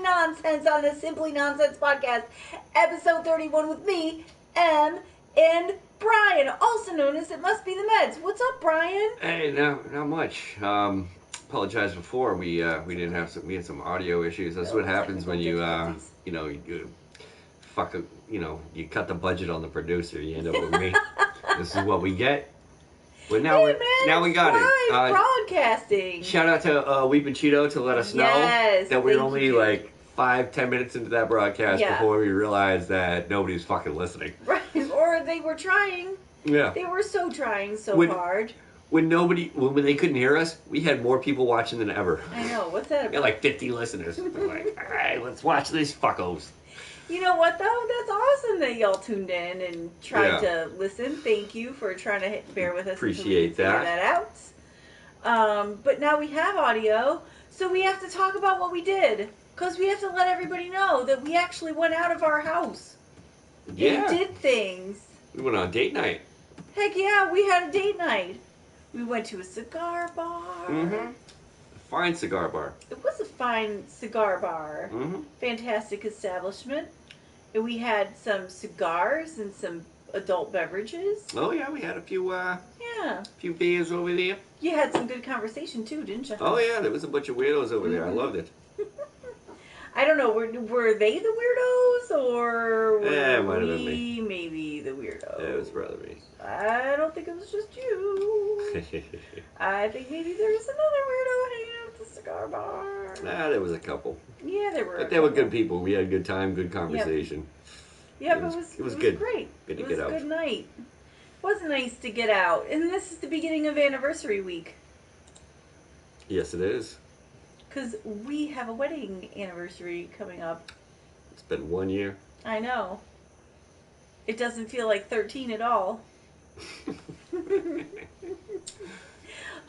nonsense on the Simply Nonsense podcast, episode 31 with me, Em, and Brian, also known as It Must Be the Meds. What's up, Brian? Hey, not much. Apologize before we didn't have we had some audio issues. That's what happens when you you cut the budget on the producer. You end up with me. This is what we get. But now we got it. Broadcasting. Shout out to Weepin' Cheeto to let us know that we're only like 5-10 minutes into that broadcast before we realized that nobody's fucking listening. Right, or they were trying. Yeah. They were trying hard. When they couldn't hear us, we had more people watching than ever. I know, what's that about? We had like 50 listeners. We're like, all right, let's watch these fuckos. You know what, though? That's awesome that y'all tuned in and tried to listen. Thank you for trying to bear with us. Appreciate that. Figure that out. But now we have audio, so we have to talk about what we did. Because we have to let everybody know that we actually went out of our house. Yeah. And did things. We went on a date night. Heck yeah, we had a date night. We went to a cigar bar. Mm-hmm. Fine cigar bar. It was a fine cigar bar. Mm-hmm. Fantastic establishment. And we had some cigars and some adult beverages. Oh yeah, we had a few few beers over there. You had some good conversation too, didn't you? Oh yeah, there was a bunch of weirdos over there. I loved it. I don't know, were they the weirdos or were we maybe the weirdos? It was rather me. I don't think it was just you. I think maybe there was another weirdo hanging out at the cigar bar. Nah, there was a couple. Yeah, there were. But they were good people. We had a good time, good conversation. Yep, it was good. Great. Good to get out. It was a good night. It was nice to get out. And this is the beginning of anniversary week. Yes, it is. Because we have a wedding anniversary coming up. It's been 1 year. I know. It doesn't feel like 13 at all.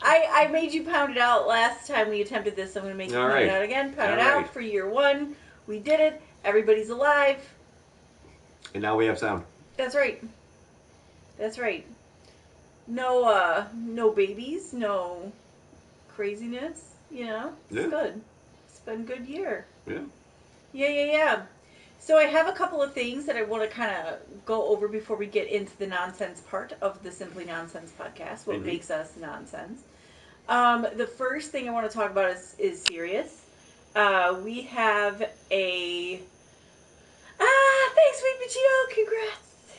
I made you pound it out last time we attempted this. I'm going to make you pound it out again. Pound it out for year one. We did it. Everybody's alive. And now we have sound. That's right. That's right. No babies. No craziness. You know? It's good. It's been a good year. Yeah. Yeah. So I have a couple of things that I want to kind of go over before we get into the nonsense part of the Simply Nonsense podcast. What makes us nonsense. The first thing I want to talk about is serious. We have a... thanks, Weepin' Cheeto. Congrats.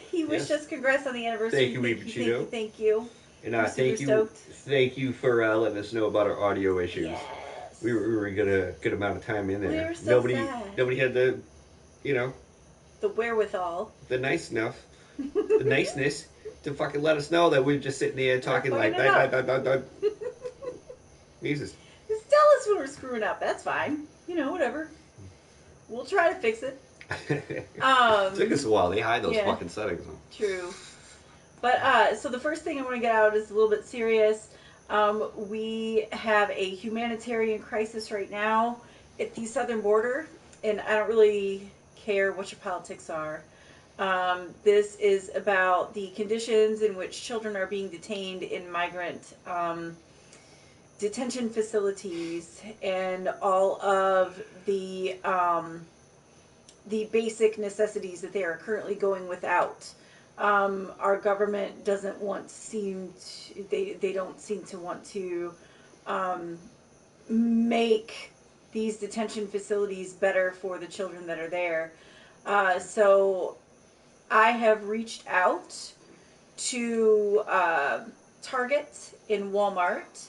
He wished us congrats on the anniversary. Thank you, Weepin' Cheeto. Thank you. And thank you for letting us know about our audio issues. Yes. We were a good amount of time in there. We were so sad. Nobody had the, the wherewithal, the niceness to fucking let us know that we're just sitting there talking like that. Jesus. Just tell us when we're screwing up. That's fine. Whatever. We'll try to fix it. It took us a while. They hide those fucking settings. True. But, so the first thing I want to get out is a little bit serious. We have a humanitarian crisis right now at the southern border, and I don't really care what your politics are. This is about the conditions in which children are being detained in migrant detention facilities and all of the basic necessities that they are currently going without. Our government doesn't they don't seem to want to make these detention facilities better for the children that are there. So I have reached out to Target and Walmart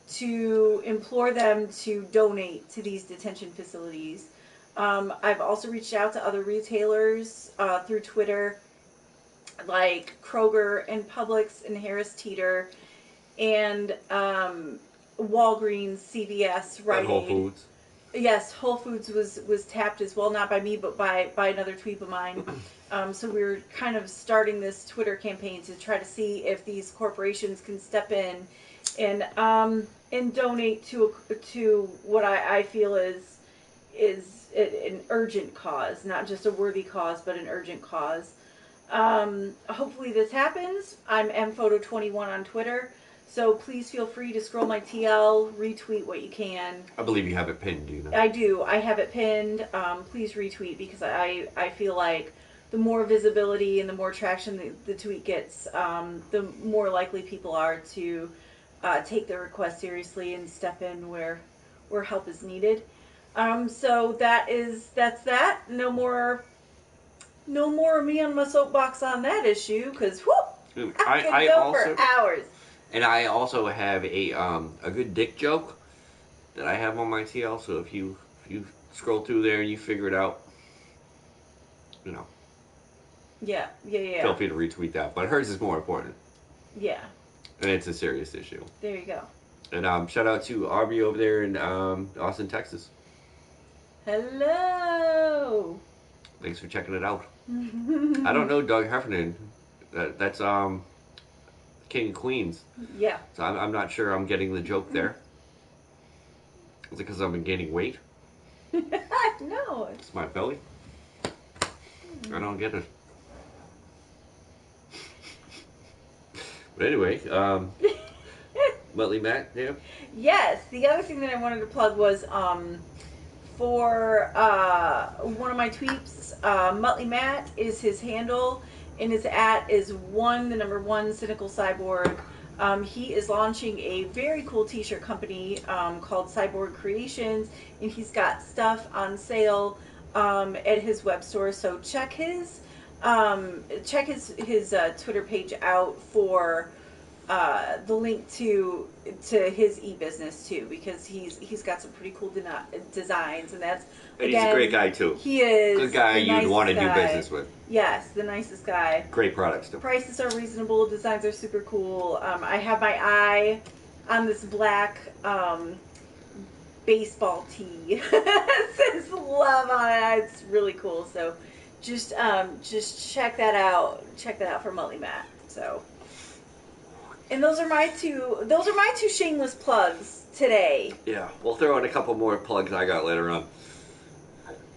to implore them to donate to these detention facilities. I've also reached out to other retailers through Twitter, like Kroger and Publix and Harris Teeter and Walgreens, CVS, Rite Aid. Whole Foods. Yes, Whole Foods was tapped as well, not by me, but by another tweet of mine. So we were kind of starting this Twitter campaign to try to see if these corporations can step in and donate to what I feel is an urgent cause, not just a worthy cause, but an urgent cause. Hopefully this happens. I'm mphoto21 on Twitter. So please feel free to scroll my TL, retweet what you can. I believe you have it pinned, do you know? I do. I have it pinned. Please retweet because I feel like the more visibility and the more traction the tweet gets, the more likely people are to take the request seriously and step in where help is needed. So that's that. No more of me on my soapbox on that issue because I could go for hours. And I also have a good dick joke that I have on my TL. So if you scroll through there and you figure it out, you know. Yeah. Feel free to retweet that, but hers is more important. Yeah. And it's a serious issue. There you go. And shout out to Aubrey over there in Austin, Texas. Hello. Thanks for checking it out. I don't know Doug Heffernan. That's King of Queens. Yeah. So I'm not sure I'm getting the joke there. Is it because I've been gaining weight? No. It's my belly. I don't get it. But anyway, Muttley Matt, yeah? Yes. The other thing that I wanted to plug was for one of my tweets, Muttley Matt is his handle, and his @ is 1 cynical cyborg. He is launching a very cool t-shirt company called Cyborg Creations, and he's got stuff on sale at his web store. So check his Twitter page out for the link to his e-business too, because he's got some pretty cool designs, and that's and he's a great guy too. He is good guy you'd want to do business with. Yes, the nicest guy. Great products too. Prices are reasonable. Designs are super cool. I have my eye on this black baseball tee. It says love on it. It's really cool. So just check that out. Check that out for Muttley Matt. So. And those are my two shameless plugs today. Yeah, we'll throw in a couple more plugs I got later on.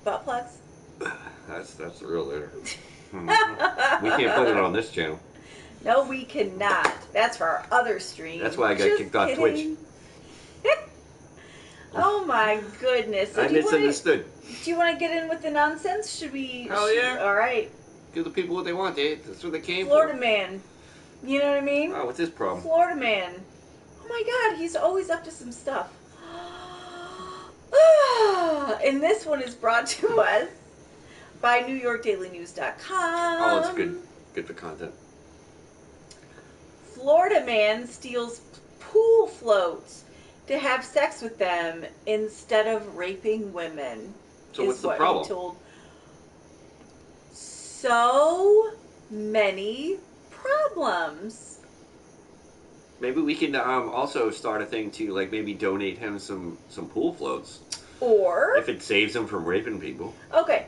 Butt plugs? That's the real later. We can't put it on this channel. No, we cannot. That's for our other stream. That's why I got kicked off Twitch. Oh my goodness. So I misunderstood. Do you want to get in with the nonsense? Should we? Oh yeah. All right. Give the people what they want. That's what they came Florida for. man. You know what I mean? Oh, what's his problem? Florida man. Oh my God, he's always up to some stuff. And this one is brought to us by NewYorkDailyNews.com. Oh, it's good. Good for content. Florida man steals pool floats to have sex with them instead of raping women. So what's the problem? Told. So many problems. Maybe we can also start a thing to like maybe donate him some pool floats. Or if it saves him from raping people. Okay.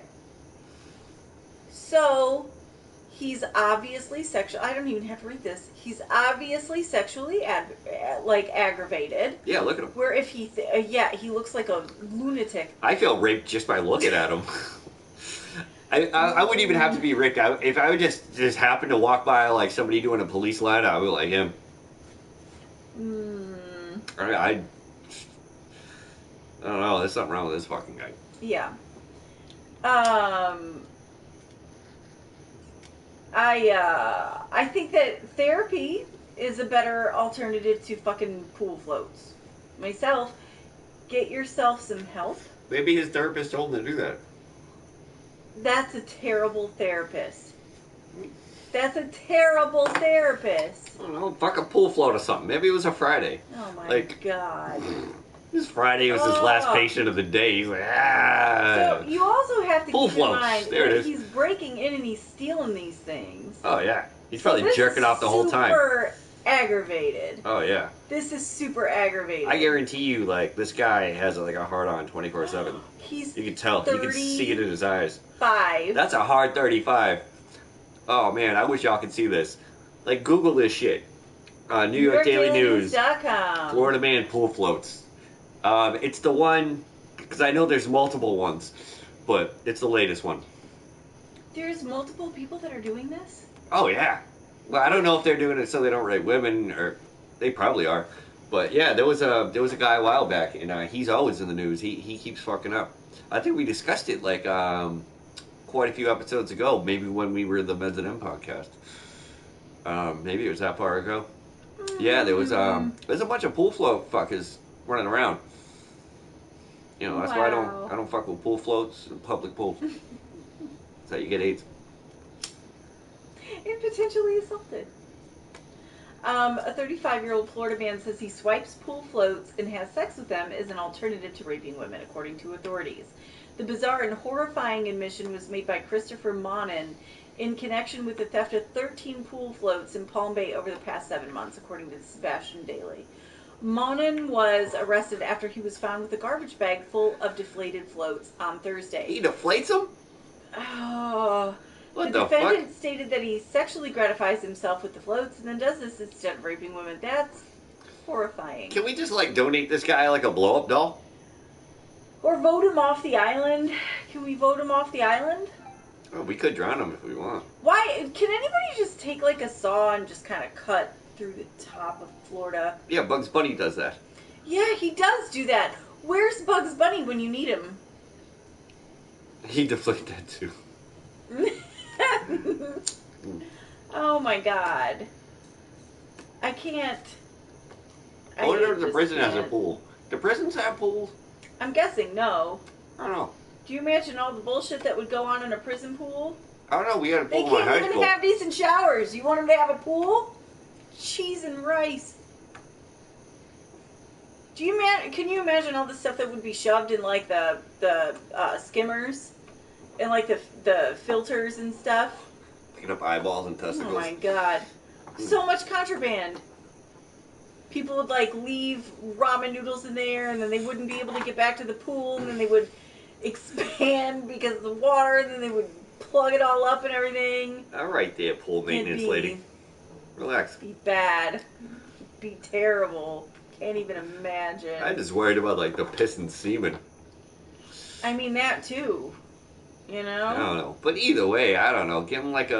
So he's obviously sexual. I don't even have to read this. He's obviously sexually aggravated. Yeah, look at him. Where if he he looks like a lunatic. I feel raped just by looking at him. I wouldn't even have to be raped. If I would just happen to walk by like somebody doing a police line, I would be like him. I don't know. There's something wrong with this fucking guy. Yeah. I think that therapy is a better alternative to fucking pool floats. Myself, get yourself some help. Maybe his therapist told him to do that. That's a terrible therapist. That's a terrible therapist. I don't know, fuck a pool float or something. Maybe it was a Friday. Oh my God. This Friday was his last patient of the day. He's like, So you also have to keep in mind that he's breaking in and he's stealing these things. Oh yeah. He's probably jerking off the whole time. Super aggravated. Oh yeah. This is super aggravated. I guarantee you, like, this guy has like a hard on 24/7. You can tell. You can see it in his eyes. 5. That's a hard 35. Oh man, I wish y'all could see this. Like, Google this shit. New York Daily News. Florida man pool floats. It's the one, because I know there's multiple ones, but it's the latest one. There's multiple people that are doing this? Oh yeah. Well, I don't know if they're doing it so they don't rape women or They probably are. But yeah, there was a guy a while back, and he's always in the news. He keeps fucking up. I think we discussed it like quite a few episodes ago. Maybe when we were the Meds and M podcast. Maybe it was that far ago. Yeah, there's a bunch of pool float fuckers running around. You know, that's why I don't fuck with pool floats and public pools. That's how you get AIDS. And potentially assaulted. A 35-year-old Florida man says he swipes pool floats and has sex with them as an alternative to raping women, according to authorities. The bizarre and horrifying admission was made by Christopher Monin in connection with the theft of 13 pool floats in Palm Bay over the past 7 months, according to the Sebastian Daily. Monin was arrested after he was found with a garbage bag full of deflated floats on Thursday. He deflates them? Oh... What the the defendant fuck? stated that he sexually gratifies himself with the floats and then does this instead of raping women. That's horrifying. Can we just, like, donate this guy, like, a blow-up doll? Or vote him off the island. Can we vote him off the island? Oh, we could drown him if we want. Why? Can anybody just take, like, a saw and just kind of cut through the top of Florida? Yeah, Bugs Bunny does that. Yeah, he does do that. Where's Bugs Bunny when you need him? He deflated that, too. Oh my god. I can't. I wonder if the just prison has a can't. pool. Do prisons have pools? I'm guessing no. I don't know. Do you imagine all the bullshit that would go on in a prison pool? I don't know. We had a They pool in my can't high even school. have decent showers. You want them to have a pool? Cheese and rice. Can you imagine all the stuff that would be shoved in like the skimmers and like the filters and stuff? Picking up eyeballs and testicles. Oh my god. So much contraband. People would like leave ramen noodles in there and then they wouldn't be able to get back to the pool and then they would expand because of the water and then they would plug it all up and everything. All right there, pool maintenance lady. Relax. Be bad. Be terrible. Can't even imagine. I'm just worried about like the piss and semen. I mean that too. You know? I don't know. But either way, I don't know. Give him like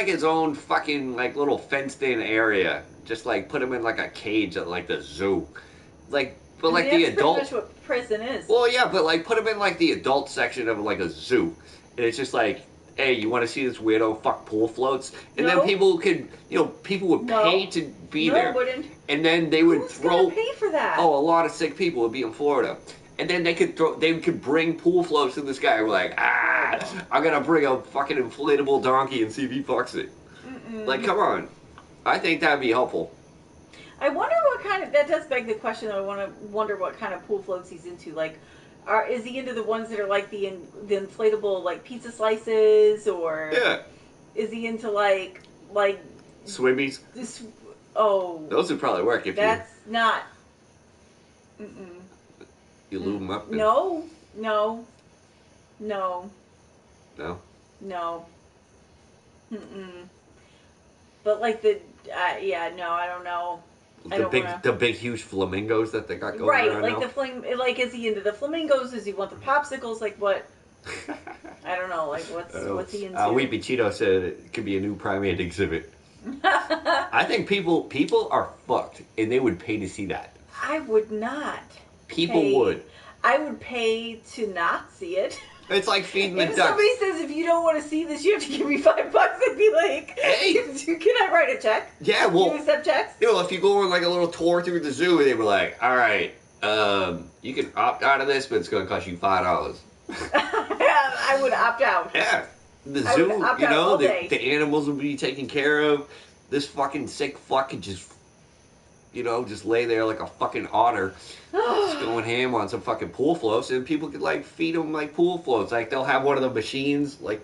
his own fucking like little fenced in area. Just like put him in like a cage at like the zoo. Like but like the adult. That's pretty much what prison is. Well, yeah, but like put him in like the adult section of like a zoo. And it's just like, hey, you want to see this weirdo fuck pool floats? And then people could, people would pay to be there. Wouldn't. And then they would Who's gonna pay for that? Oh, a lot of sick people would be in Florida. And then they could bring pool floats to this guy. We're like, I'm gonna bring a fucking inflatable donkey and see if he fucks it. Like, come on. I think that'd be helpful. I wonder what kind of, that does beg the question, though, I wonder what kind of pool floats he's into. Like, is he into the ones that are like the inflatable, like, pizza slices, or is he into, like Swimmies? Those would probably work if that's not... You lube them up? No. But like I don't know. The big huge flamingos that they got going right, around like now? like is he into the flamingos? Does he want the popsicles? Like what? I don't know. Like what's he into? Weepy Cheeto said it could be a new primate exhibit. I think people are fucked, and they would pay to see that. I would not. People would. I would pay to not see it. It's like feeding the ducks. If somebody says, if you don't want to see this, you have to give me $5, I'd be like, hey, can I write a check? Yeah, well, do you accept checks? If you go on like a little tour through the zoo, they were like, all right, you can opt out of this, but it's going to cost you $5. I would opt out. Yeah. The zoo, the animals would be taken care of. This fucking sick fuck could just lay there like a fucking otter, just going ham on some fucking pool floats, and people could like feed them like pool floats. Like they'll have one of the machines, like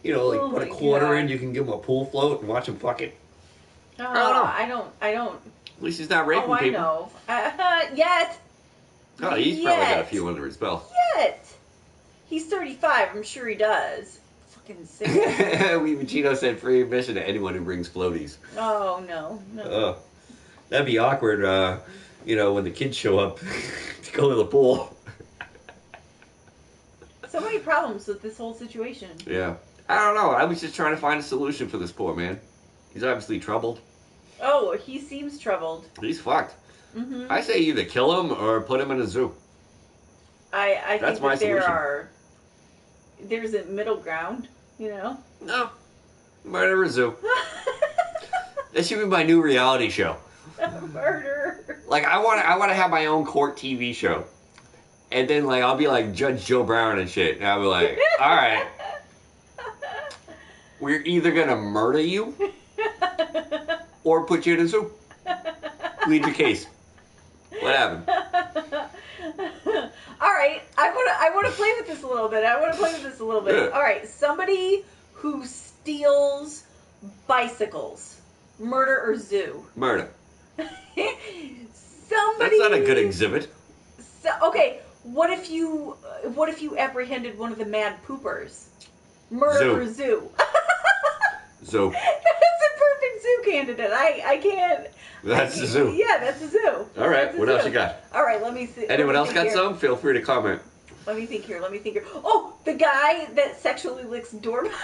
put a quarter in, you can give them a pool float and watch them fuck it. I don't. At least he's not raping people. I know. Yet. Oh, he's probably got a few under his belt. Yet. He's 35. I'm sure he does. Fucking sick. Chino said free admission to anyone who brings floaties. Oh no. That'd be awkward, when the kids show up to go to the pool. So many problems with this whole situation. Yeah. I don't know. I was just trying to find a solution for this poor man. He's obviously troubled. Oh, he seems troubled. He's fucked. Mm-hmm. I say either kill him or put him in a zoo. I That's think my that solution. there's a middle ground, you know? No. Murder a zoo. That should be my new reality show. Murder. Like I want to have my own court TV show. And then like I'll be like Judge Joe Brown and shit. And I'll be like, all right, we're either gonna murder you or put you in a zoo. Plead your case. What happened? All right, I want to play with this a little bit. Yeah. All right, somebody who steals bicycles, murder or zoo? Murder. Somebody. That's not a good exhibit. Okay, what if you apprehended one of the mad poopers? Murder or zoo? Zoo. That's a perfect zoo candidate. I can't. That's the zoo. Yeah, that's a zoo. All right, what else you got? All right, let me see. Anyone else got some? Feel free to comment. Let me think here. Oh, the guy that sexually licks doorbells.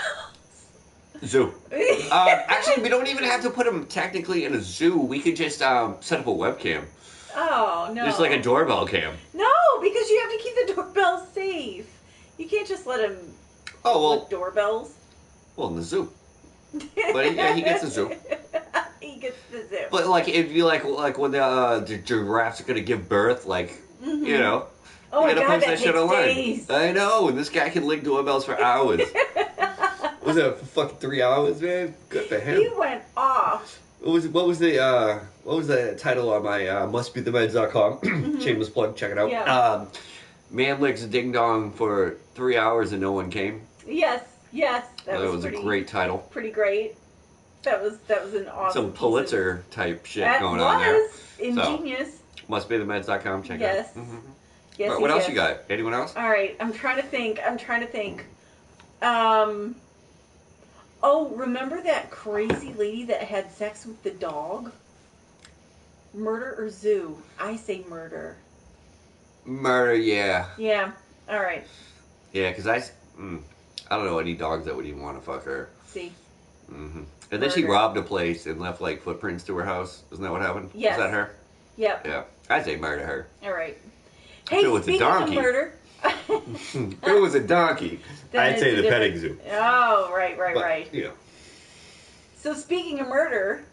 Zoo. Actually, we don't even have to put him technically in a zoo. We could just set up a webcam. Oh, no. Just like a doorbell cam. No, because you have to keep the doorbell safe. You can't just let him lick doorbells. Well, in the zoo. But yeah, he gets a zoo. He gets the zoo. But like, it'd be like when the giraffes are gonna give birth, like, you know. Oh my gotta God, post that shit takes online. days. I know, and this guy can lick doorbells for hours. Was it for fucking 3 hours, man? Good for him. He went off. What was the title on my mustbethemeds.com? Shameless plug, check it out. Yeah. Man licks ding dong for 3 hours and no one came. Yes. That was a great title. Pretty great. That was an awesome. Some Pulitzer type shit going on there. That was ingenious. So, mustbethemeds.com, check it out. Yes. Mm-hmm. Yes. What else you got? Anyone else? All right, I'm trying to think. Oh, remember that crazy lady that had sex with the dog? Murder or zoo? I say murder. Murder, yeah. Yeah. All right. Yeah, because I don't know any dogs that would even want to fuck her. See. Mm-hmm. And then she robbed a place and left like footprints to her house. Isn't that what happened? Yes. Was that her? Yep. Yeah. I'd say murder her. All right. Hey, if it was speaking a donkey, of murder. If it was a donkey, I'd say the petting zoo. Oh, right. You know. So speaking of murder,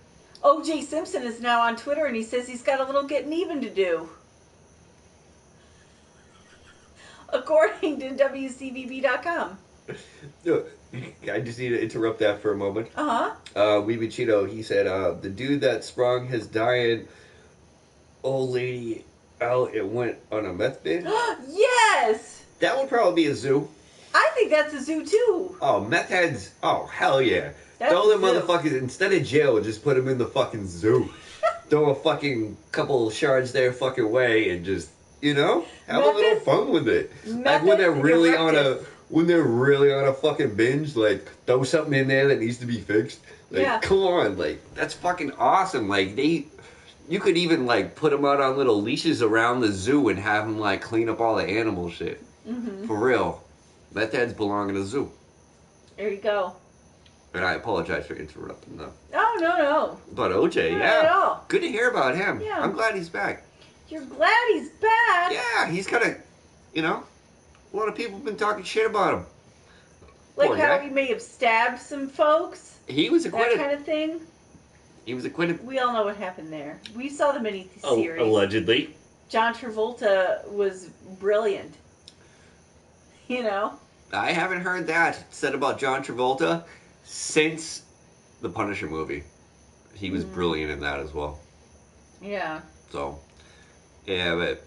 O.J. Simpson is now on Twitter and he says he's got a little getting even to do. According to WCVB.com. I just need to interrupt that for a moment. Uh-huh. Weeby Cheeto, he said, the dude that sprung his dying old lady out and went on a meth binge? Yes! That would probably be a zoo. I think that's a zoo too. Oh, meth heads. Oh, hell yeah. That's Throw them a zoo. motherfuckers, instead of jail, just put them in the fucking zoo. Throw a fucking couple shards their fucking way and just, you know, have a little fun with it. Like when they're really on a fucking binge, like throw something in there that needs to be fixed. Like, come on, like that's fucking awesome. Like you could even like put them out on little leashes around the zoo and have them like clean up all the animal shit. Mm-hmm. For real, meth heads belong in a zoo. There you go. And I apologize for interrupting them. Oh, no. But OJ, Not at all. Good to hear about him. Yeah. I'm glad he's back. You're glad he's back? Yeah, he's got a lot of people have been talking shit about him. Like Poor how guy. he may have stabbed some folks? He was acquitted. That kind of thing? He was acquitted. We all know what happened there. We saw the mini-series. Allegedly. John Travolta was brilliant. You know? I haven't heard that said about John Travolta since the Punisher movie. He was brilliant in that as well. Yeah. So, yeah, but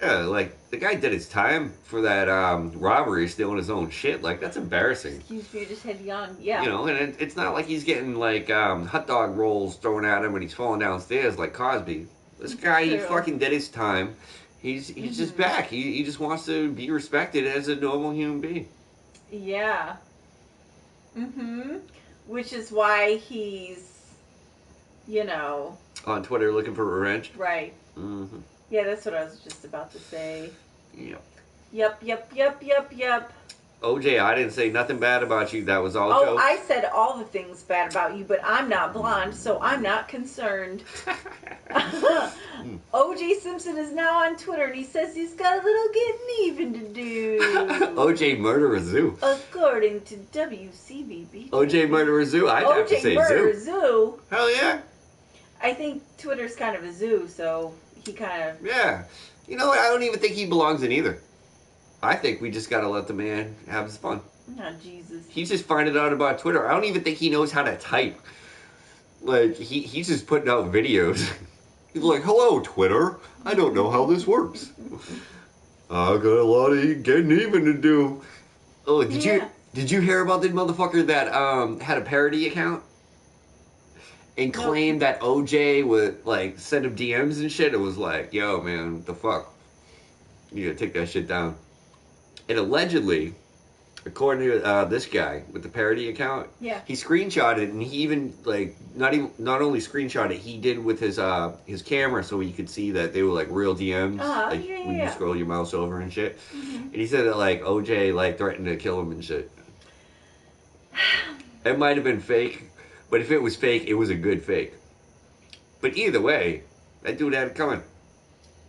yeah, like the guy did his time for that robbery, stealing his own shit. Like that's embarrassing. Excuse me, you just had young. Yeah. You know, and it's not like he's getting like hot dog rolls thrown at him when he's falling downstairs like Cosby. This guy, he fucking did his time. He's just back. He just wants to be respected as a normal human being. Yeah. Which is why he's, you know. On Twitter looking for revenge. Right. Yeah, that's what I was just about to say. Yep. Yep. OJ, I didn't say nothing bad about you. That was all Oh, jokes. I said all the things bad about you, but I'm not blonde, so I'm not concerned. OJ Simpson is now on Twitter, and he says he's got a little getting even to do. OJ Murderer Zoo. According to WCBB. OJ Murderer Zoo. I'd have to say Murderer zoo. Zoo. Hell yeah. I think Twitter's kind of a zoo, so he kind of... Yeah. You know what? I don't even think he belongs in either. I think we just gotta let the man have his fun. Oh, Jesus. He's just finding out about Twitter. I don't even think he knows how to type. Like, he's just putting out videos. He's like, hello, Twitter. I don't know how this works. I got a lot of getting even to do. Oh, did you hear about the motherfucker that had a parody account? And claimed that OJ would, like, send him DMs and shit? It was like, yo, man, what the fuck? You gotta take that shit down. And allegedly, according to this guy with the parody account, he screenshot it, and he even like not only screenshot it, he did with his camera so he could see that they were like real DMs, when you scroll your mouse over and shit. And he said that like OJ like threatened to kill him and shit. It might have been fake, but if it was fake, it was a good fake. But either way, that dude had it coming.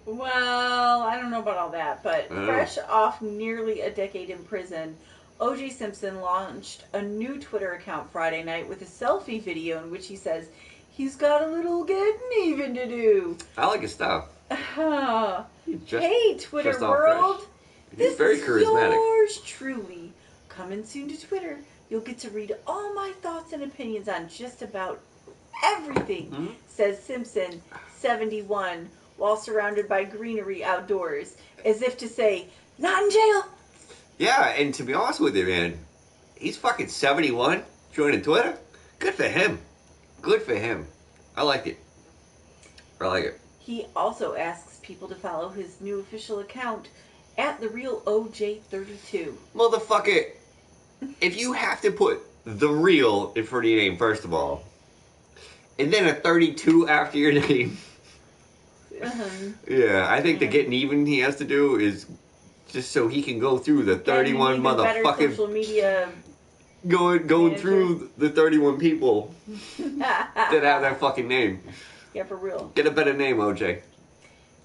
Well, I don't know about all that, but fresh off nearly a decade in prison, O.J. Simpson launched a new Twitter account Friday night with a selfie video in which he says he's got a little getting even to do. I like his style. Hey, Twitter world. This very is charismatic. Yours truly. Coming soon to Twitter, you'll get to read all my thoughts and opinions on just about everything, says Simpson, 71, while surrounded by greenery outdoors, as if to say, not in jail. Yeah, and to be honest with you, man, he's fucking 71, joining Twitter. Good for him. Good for him. I like it. I like it. He also asks people to follow his new official account, @TheRealOJ32. Motherfucker, if you have to put the real in front of your name, first of all, and then a 32 after your name... Yeah, I think the getting even he has to do is just so he can go through the 31 motherfucking social media going through the 31 people that have that fucking name. Yeah, for real. Get a better name, OJ.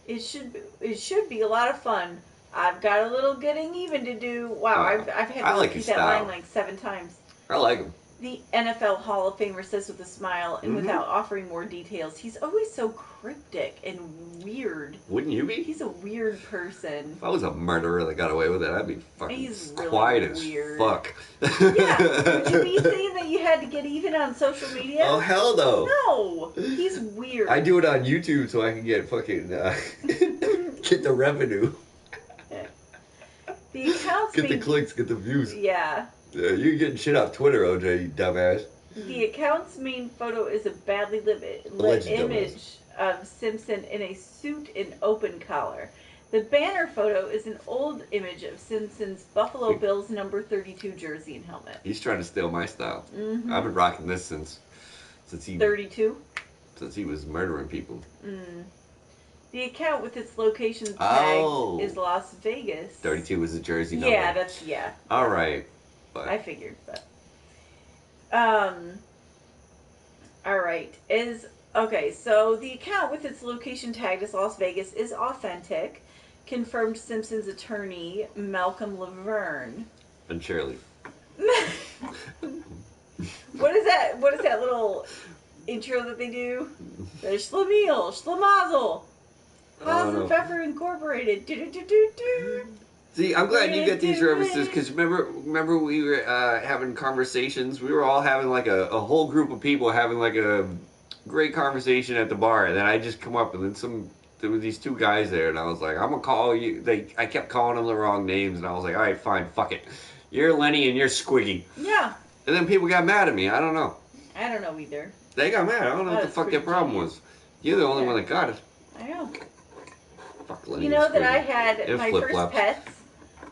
It should be a lot of fun. I've got a little getting even to do. Wow, I've had to repeat that line like 7 times. I like him. The NFL Hall of Famer says with a smile and without offering more details, he's always so cryptic and weird. Wouldn't you be? He's a weird person. If I was a murderer that got away with it, I'd be fucking really quiet as weird. fuck. Yeah, would you be saying that you had to get even on social media? Oh, hell no. No, he's weird. I do it on YouTube so I can get fucking, get the revenue. The accounts get the clicks, get the views. Yeah. You're getting shit off Twitter, OJ, you dumbass. The account's main photo is a badly lit image of Simpson in a suit and open collar. The banner photo is an old image of Simpson's Buffalo Bills number 32 jersey and helmet. He's trying to steal my style. I've been rocking this since he 32? Since he was murdering people. The account with its location tag is Las Vegas. 32 was the jersey number. Yeah, All right. But. I figured, but all right. So the account with its location tagged as Las Vegas is authentic, confirmed Simpson's attorney Malcolm Laverne. And Shirley. What is that? What is that little intro that they do? There's Schlemiel, Schlemazel, Haas and Pfeffer Incorporated. See, I'm glad you get these references because remember we were having conversations. We were all having like a whole group of people having like a great conversation at the bar, and then I just come up and then there were these 2 guys there, and I was like, I'm gonna call you. I kept calling them the wrong names, and I was like, all right, fine, fuck it. You're Lenny and you're Squiggy. Yeah. And then people got mad at me. I don't know. I don't know either. They got mad. I don't know what the fuck their problem was. You're the only one that got it. I know. Fuck Lenny. You know that I had and my first pets.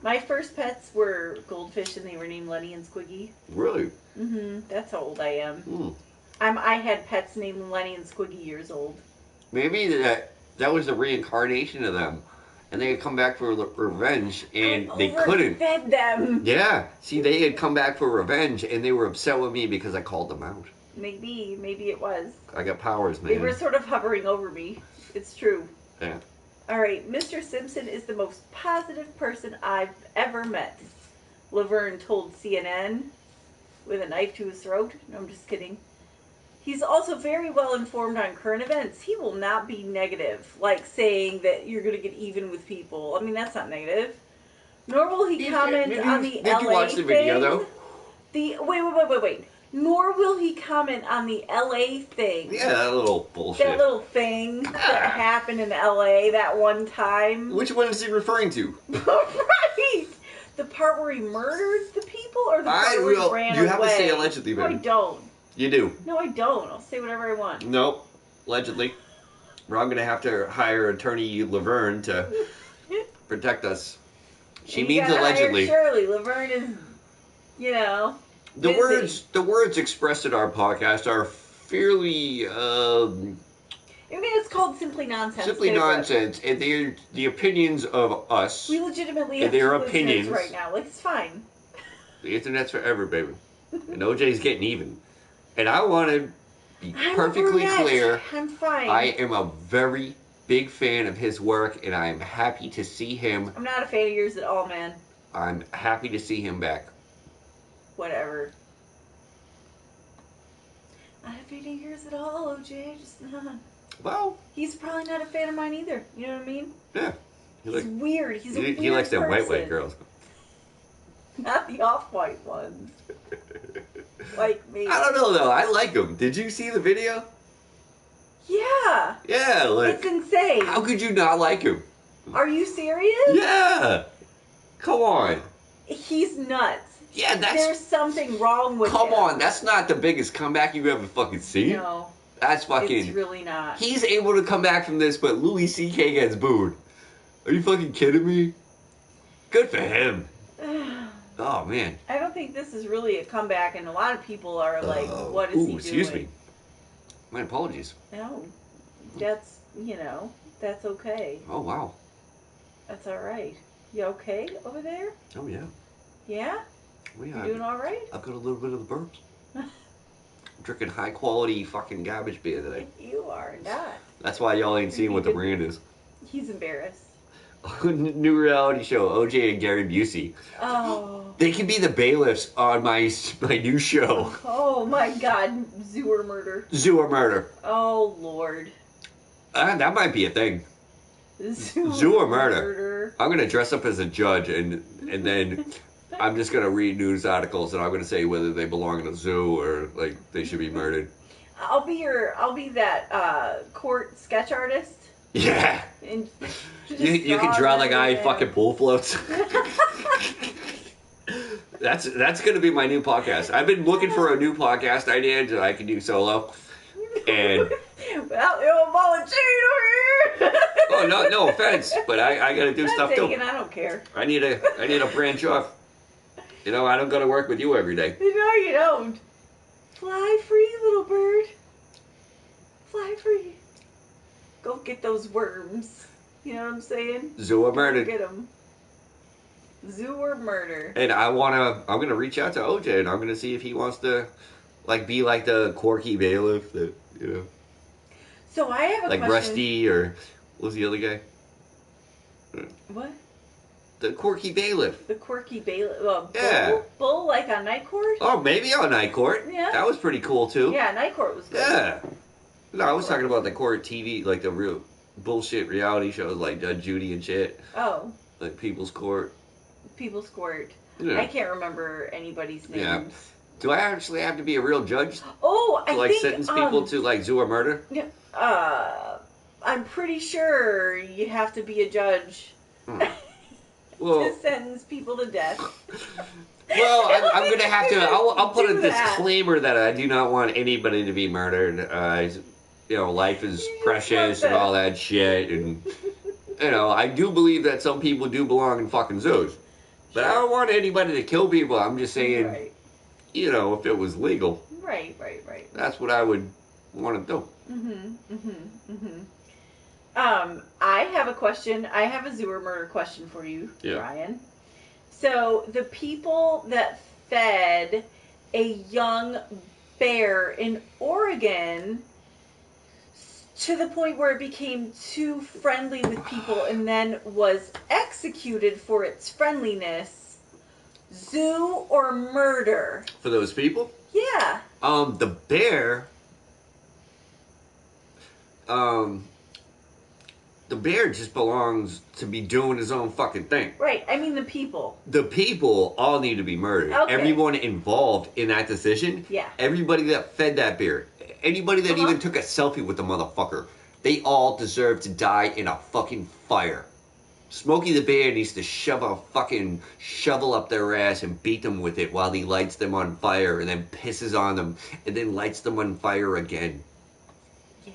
My first pets were goldfish, and they were named Lenny and Squiggy. Really? That's how old I am. I had pets named Lenny and Squiggy years old. Maybe that was a reincarnation of them. and they had come back for revenge, and they couldn't. Fed them. Yeah. See, they had come back for revenge, and they were upset with me because I called them out. Maybe it was. I got powers, man. They were sort of hovering over me. It's true. Yeah. All right, Mr. Simpson is the most positive person I've ever met. Laverne told CNN with a knife to his throat. No, I'm just kidding. He's also very well informed on current events. He will not be negative, like saying that you're going to get even with people. I mean, that's not negative. Nor will he comment on the LA thing. Did you watch the video, though? Wait. Nor will he comment on the LA thing. Yeah, that little bullshit. That little thing that happened in LA that one time. Which one is he referring to? Right! The part where he murdered the people, or the part where he ran away? You have to say allegedly, baby. No, I don't. You do. No, I don't. I'll say whatever I want. Nope. Allegedly. Or I'm going to have to hire attorney Laverne to protect us. She means allegedly. Shirley. Laverne is, The words expressed in our podcast are fairly, it's called Simply Nonsense. Simply Nonsense, and they're the opinions of us. We legitimately have their opinions right now. Like, it's fine. The internet's forever, baby. And OJ's getting even. And I want to be perfectly clear. I'm fine. I am a very big fan of his work, and I am happy to see him. I'm not a fan of yours at all, man. I'm happy to see him back. Whatever. Not a fan of yours at all, OJ. Just not. Well, he's probably not a fan of mine either. You know what I mean? Yeah. He's weird. He's a weird He likes them person. white girls. Not the off-white ones. Like me. I don't know, though. I like him. Did you see the video? Yeah. Yeah, like... It's insane. How could you not like him? Are you serious? Yeah. Come on. He's nuts. Yeah, There's something wrong with him. Come on, that's not the biggest comeback you've ever fucking seen. No. That's fucking... It's really not. He's able to come back from this, but Louis C.K. gets booed. Are you fucking kidding me? Good for him. Oh, man. I don't think this is really a comeback, and a lot of people are like, what is he doing? Excuse me. My apologies. No. That's, that's okay. Oh, wow. That's all right. You okay over there? Oh, yeah. Yeah? Oh, yeah. You doing all right? I've got a little bit of the burps. I'm drinking high-quality fucking garbage beer today. You are not. That's why y'all ain't seeing what the brand is. He's embarrassed. New reality show, OJ and Gary Busey. Oh. They can be the bailiffs on my new show. Oh my God, Zoo or Murder. Zoo or Murder. Oh Lord. That might be a thing. Zoo or Murder. I'm gonna dress up as a judge and then I'm just gonna read news articles and I'm gonna say whether they belong in a zoo or like they should be murdered. I'll be that court sketch artist. Yeah. And you can draw the guy fucking pool floats. That's gonna be my new podcast. I've been looking for a new podcast idea that I can do solo. And well, you're volunteering over here. Oh no offense, but I gotta do stuff too. I don't care. I need a branch off. I don't go to work with you every day. No, you don't. Fly free, little bird. Fly free. Go get those worms. You know what I'm saying? Zoo or Murder. Go get them. Zoo or Murder. And I'm gonna reach out to OJ and I'm gonna see if he wants to, be like the quirky bailiff that So I have a question. Like Rusty or what was the other guy? What? The quirky bailiff. The quirky bailiff. Yeah. Bull like on Night Court? Oh, maybe on Night Court. Yeah. That was pretty cool too. Yeah, Night Court was good. Yeah. No, I was talking about the court TV, like the real bullshit reality shows like Judge Judy and shit. Oh. Like People's Court. People's Court. Yeah. I can't remember anybody's names. Yeah. Do I actually have to be a real judge? Oh, I think sentence people to Zoo or Murder? Yeah. I'm pretty sure you have to be a judge to sentence people to death. Well, I'm going to have to... I'll put a disclaimer that I do not want anybody to be murdered. Life is precious and all that shit. And, I do believe that some people do belong in fucking zoos. But I don't want anybody to kill people. I'm just saying, if it was legal. Right. That's what I would want to do. I have a question. I have a zoo or murder question for you, Ryan. So, the people that fed a young bear in Oregon to the point where it became too friendly with people and then was executed for its friendliness, zoo or murder? For those people? Yeah. The bear... the bear just belongs to be doing his own fucking thing. Right. I mean the people. The people all need to be murdered. Okay. Everyone involved in that decision. Yeah. Everybody that fed that bear. Anybody that even took a selfie with the motherfucker. They all deserve to die in a fucking fire. Smokey the Bear needs to shove a fucking shovel up their ass and beat them with it while he lights them on fire and then pisses on them and then lights them on fire again. Yeah.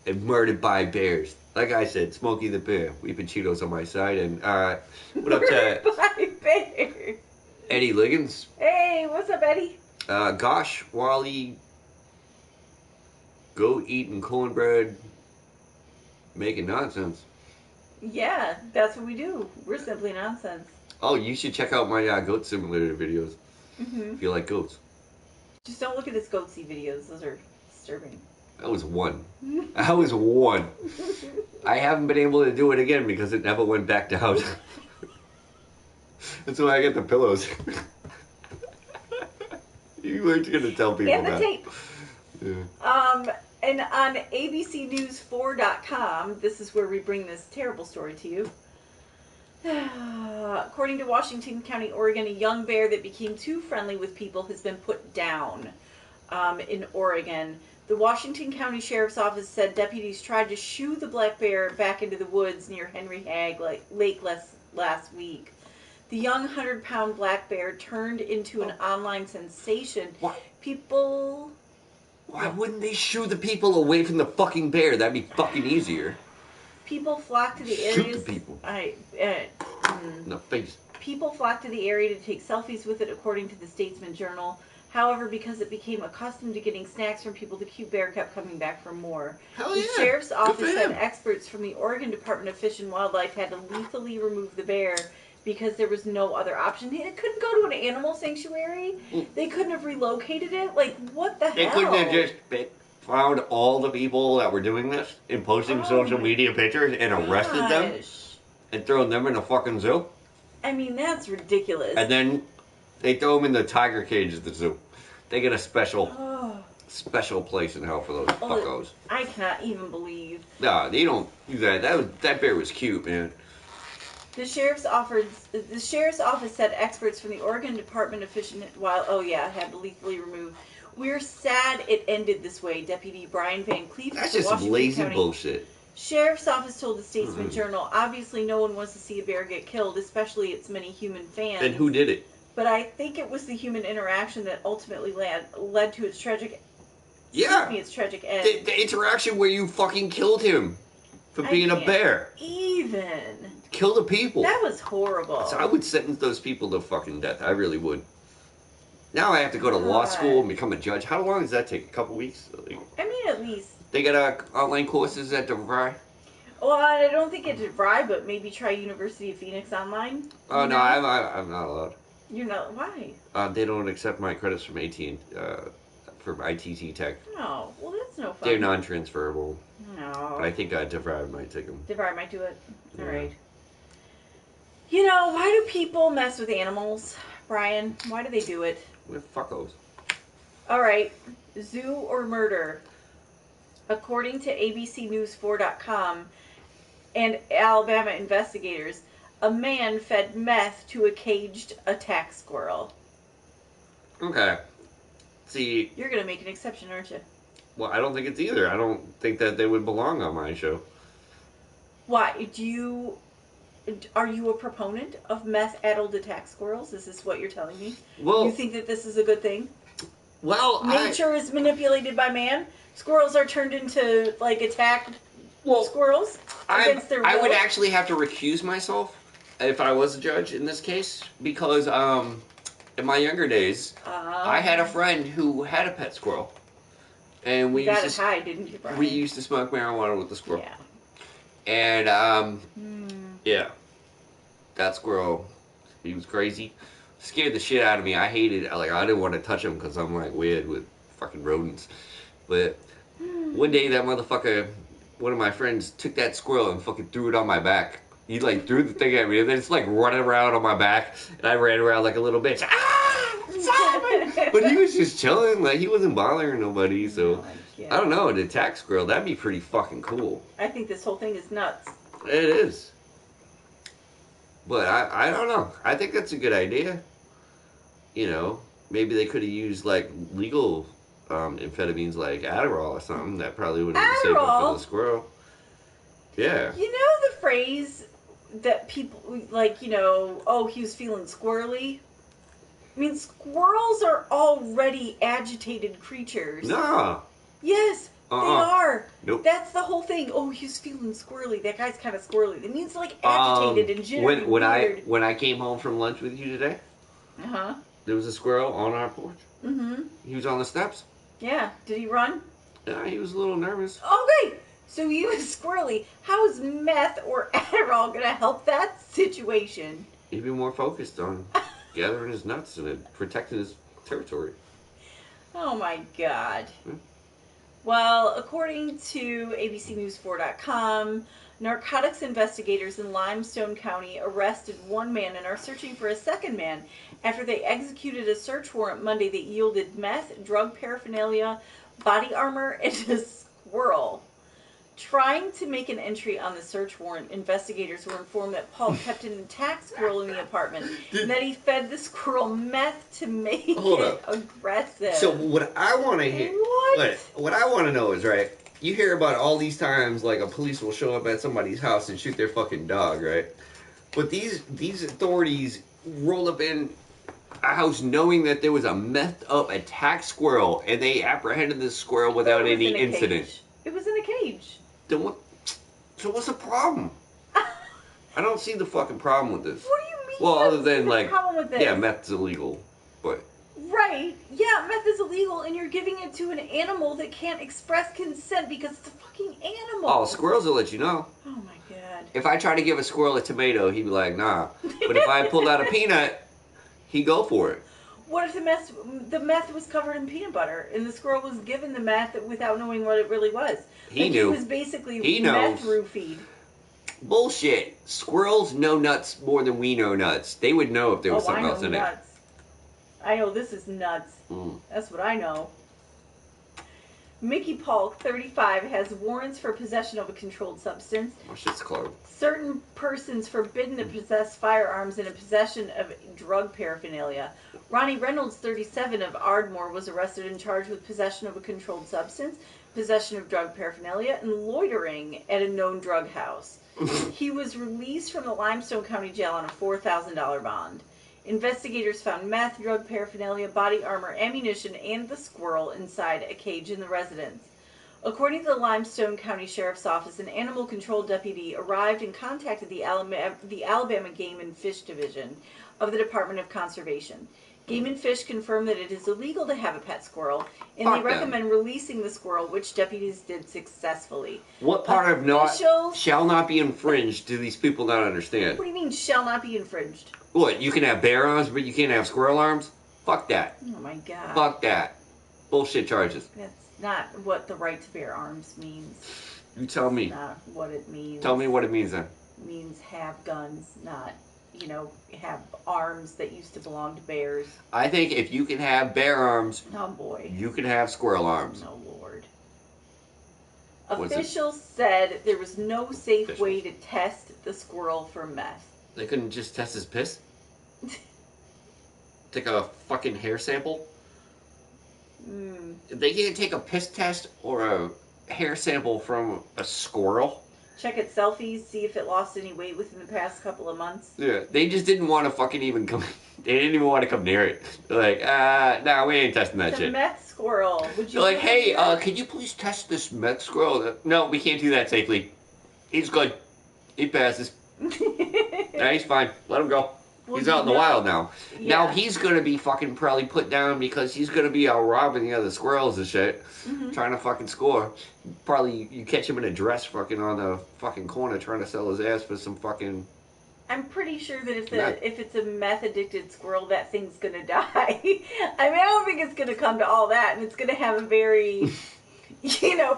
And murdered by bears. Like I said, Smokey the Bear. Weeping Cheetos on my side. And, what up to by bears. Eddie Liggins? Hey, what's up, Eddie? Gosh, Wally, goat eating cornbread, making nonsense. Yeah, that's what we do. We're simply nonsense. Oh, you should check out my goat simulator videos. If you like goats. Just don't look at his goatsy videos. Those are disturbing. That was one. I was one. I haven't been able to do it again because it never went back down. That's why I get the pillows. You weren't going to tell people and the that. tape. Yeah. And on abcnews4.com, this is where we bring this terrible story to you. According to Washington County, Oregon, a young bear that became too friendly with people has been put down in Oregon. The Washington County Sheriff's Office said deputies tried to shoo the black bear back into the woods near Henry Hagg Lake last week. The young 100-pound black bear turned into an online sensation. What? People... Why wouldn't they shoo the people away from the fucking bear? That'd be fucking easier. People flocked to the areas... Shoot the people. In the face. People flocked to the area to take selfies with it, according to the Statesman Journal. However, because it became accustomed to getting snacks from people, the cute bear kept coming back for more. Hell yeah. The Sheriff's Office said him. Experts from the Oregon Department of Fish and Wildlife had to lethally remove the bear because there was no other option. It couldn't go to an animal sanctuary. They couldn't have relocated it. Like, what the hell? They couldn't have just found all the people that were doing this and posting social media pictures and arrested them and thrown them in a fucking zoo. I mean, that's ridiculous. And then they throw them in the tiger cage at the zoo. They get a special place in hell for those fuckos. I cannot even believe. Nah, they don't do that. That bear was cute, man. The sheriff's office said experts from the Oregon Department of Fish and Wildlife had to lethally remove. We're sad it ended this way, Deputy Brian Van Cleef. That's just some lazy bullshit. Sheriff's Office told the Statesman Journal, obviously no one wants to see a bear get killed, especially its many human fans. And who did it? But I think it was the human interaction that ultimately led to its tragic... Yeah. its tragic end. The interaction where you fucking killed him for being a bear. Even. Kill the people. That was horrible. So I would sentence those people to fucking death. I really would. Now I have to go to law school and become a judge. How long does that take? A couple weeks? I mean, at least. They got online courses at DeVry? Well, I don't think at DeVry, but maybe try University of Phoenix online. Oh, no, I'm not allowed. You're not? Why? They don't accept my credits from AT&T, from ITT Tech. Oh, well, that's no fun. They're non-transferable. No. But I think DeVry might take them. DeVry might do it. Yeah. All right. You know, why do people mess with animals, Brian? Why do they do it? With fuckos. All right. Zoo or murder? According to abcnews4.com and Alabama investigators, a man fed meth to a caged attack squirrel. Okay. See... You're going to make an exception, aren't you? Well, I don't think it's either. I don't think that they would belong on my show. Why? Are you a proponent of meth-addled attack squirrels? Is this what you're telling me? Well... You think that this is a good thing? Well, Nature is manipulated by man? Squirrels are turned into, attack squirrels against their will? I would actually have to recuse myself if I was a judge in this case, because in my younger days, I had a friend who had a pet squirrel. And we got it high, didn't you, Brian? We used to smoke marijuana with the squirrel. Yeah. And yeah, that squirrel, he was crazy. Scared the shit out of me. I hated it. Like, I didn't want to touch him because I'm like weird with fucking rodents. But one day that motherfucker, one of my friends, took that squirrel and fucking threw it on my back. He like threw the thing at me and then it's like running around on my back and I ran around like a little bitch. Ah! What's happening? But he was just chilling, like he wasn't bothering nobody, so I don't know, an attack squirrel, that'd be pretty fucking cool. I think this whole thing is nuts. It is. But I don't know. I think that's a good idea. You know, maybe they could have used like legal amphetamines like Adderall or something. That probably would have saved up for the squirrel. Yeah. You know the phrase that people like, you know, oh, he was feeling squirrely? I mean, squirrels are already agitated creatures. No. Yes, they are. Nope. That's the whole thing. Oh, he's feeling squirrely. That guy's kind of squirrely. It means like agitated and jittery. When I came home from lunch with you today, there was a squirrel on our porch. Mm-hmm. He was on the steps. Yeah. Did he run? Yeah, he was a little nervous. Okay. So he was squirrely. How is meth or Adderall going to help that situation? He'd be more focused on gathering his nuts and protecting his territory. Oh my God. Well, according to ABCNews4.com, narcotics investigators in Limestone County arrested one man and are searching for a second man after they executed a search warrant Monday that yielded meth, drug paraphernalia, body armor, and a squirrel. Trying to make an entry on the search warrant, investigators were informed that Paul kept an attack squirrel in the apartment and that he fed the squirrel meth to make it aggressive. So what I want to hear, what I want to know is, right, you hear about all these times like a police will show up at somebody's house and shoot their fucking dog, right? But these authorities rolled up in a house knowing that there was a methed up attack squirrel and they apprehended this squirrel without any incident. It was in a cage. Then what? So what's the problem? I don't see the fucking problem with this. What do you mean? Well, other than like, problem with this? Yeah, meth's illegal, but right, yeah, meth is illegal, and you're giving it to an animal that can't express consent because it's a fucking animal. Oh, squirrels will let you know. Oh my God. If I try to give a squirrel a tomato, he'd be like, nah. But if I pulled out a peanut, he'd go for it. What if the meth was covered in peanut butter and the squirrel was given the meth without knowing what it really was? He knew. It was basically meth roofied. Bullshit. Squirrels know nuts more than we know nuts. They would know if there was something else in nuts. It. I know this is nuts. Mm. That's what I know. Mickey Polk, 35, has warrants for possession of a controlled substance. Oh, shit's closed. Certain persons forbidden to possess firearms and a possession of drug paraphernalia. Ronnie Reynolds, 37, of Ardmore, was arrested and charged with possession of a controlled substance, possession of drug paraphernalia, and loitering at a known drug house. He was released from the Limestone County Jail on a $4,000 bond. Investigators found meth, drug paraphernalia, body armor, ammunition, and the squirrel inside a cage in the residence. According to the Limestone County Sheriff's Office, an animal control deputy arrived and contacted the Alabama Game and Fish Division of the Department of Conservation. Game and Fish confirmed that it is illegal to have a pet squirrel, and they recommend releasing the squirrel, which deputies did successfully. What part of shall not be infringed do these people not understand? What do you mean, shall not be infringed? What, you can have bear arms, but you can't have squirrel arms? Fuck that. Oh my God. Fuck that. Bullshit charges. That's not what the right to bear arms means. You tell me. That's not what it means. Tell me what it means then. It means have guns, not, have arms that used to belong to bears. I think if you can have bear arms, oh boy, you can have squirrel arms. Oh Lord. Officials said there was no safe way to test the squirrel for meth. They couldn't just test his piss? Take a fucking hair sample? They can't take a piss test or a hair sample from a squirrel? Check its selfies, see if it lost any weight within the past couple of months. Yeah, they just didn't want to fucking even come. They didn't even want to come near it. They're like, nah, we ain't testing that shit. It's a meth squirrel. Would you? They're like, hey, can you please test this meth squirrel? No, we can't do that safely. He's good. He passes. Nah, he's fine. Let him go. Well, he's out in the wild now. Yeah. Now he's gonna be fucking probably put down because he's gonna be out robbing the other squirrels and shit, trying to fucking score. Probably you catch him in a dress fucking on the fucking corner trying to sell his ass for some fucking. I'm pretty sure that if it's a meth addicted squirrel, that thing's gonna die. I mean, I don't think it's gonna come to all that, and it's gonna have a very,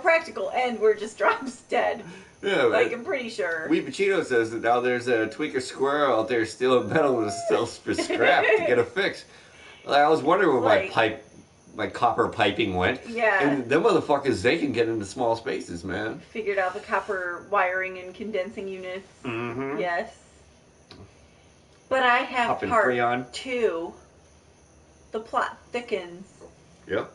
practical end where it just drops dead. Yeah, like I'm pretty sure. Weepachino says that now there's a tweaker squirrel out there stealing metal and sells for scrap to get a fix. Like, I was wondering where my copper piping went. Yeah. And them motherfuckers, they can get into small spaces, man. Figured out the copper wiring and condensing units. Mm-hmm. Yes. But I have part 2. The plot thickens. Yep.